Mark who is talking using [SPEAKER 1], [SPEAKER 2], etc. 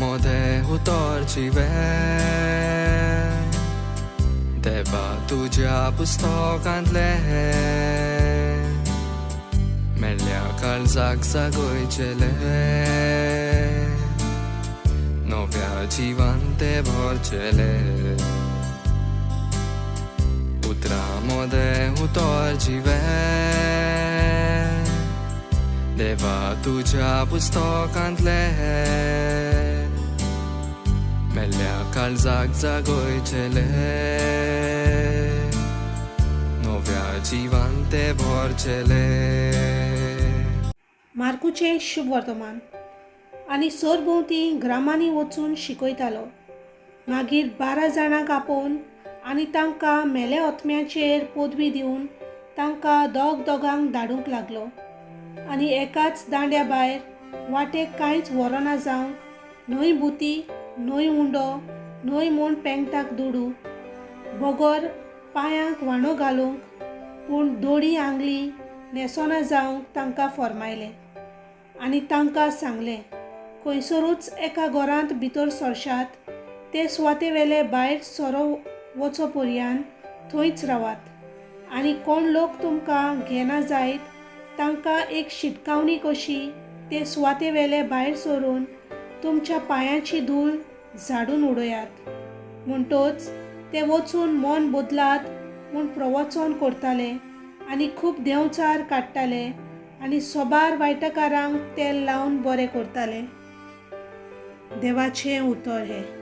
[SPEAKER 1] उतरामध्ये उतरची वेळ देवा तुझ्या पुस्तकांतले मेल्या काळजाक जागोयचेले नव्या जिवन ते भरचेले उतरामध्ये उतरची वेळ देवा तुझ्या पुस्तकांतले मेल्या काळजाक जागोयचेले नव्या जिवन ते भरचेले.
[SPEAKER 2] मार्कूचे शुभ वर्तमान. आनी सरभोंवती ग्रामांनी वचून शिकयतालो. मागीर 12 जाणांक आपोवन आनी तांकां मेल्या आत्म्याचेर पदवी दिवन तांकां दोगांक धाडूंक लागलो. आनी एकाच दांड्या भायर वाटेक कांयच व्हरोना जावंक न्हय बुती, न्हय उंडो, न्हय म्हूण पेंगटाक दुडू, बोगोर पांयांक वांडो घालूंक, पूण दोडी आंगली न्हेसोना जावंक तांकां फर्मायलें. आनी तांकां सांगलें, खंयसरूच एका घरांत भितर सरशात, ते सुवातेवेले भायर सोरो वचो पर्यंत थंयच रावात. आनी कोण लोक तुमकां घेना जायत तांकां एक शिटकावणी कशी ते सुवातेवेले भायर सरून तुमच्या पांयांची धूळ झाडून उडयात. म्हणटच ते वचून मन बदलात म्हूण प्रवचन करताले आनी खूब देंवचार काडटाले आनी सोबार वायटकारांक तेल लावन बरें करताले. देवाचें उतर हें.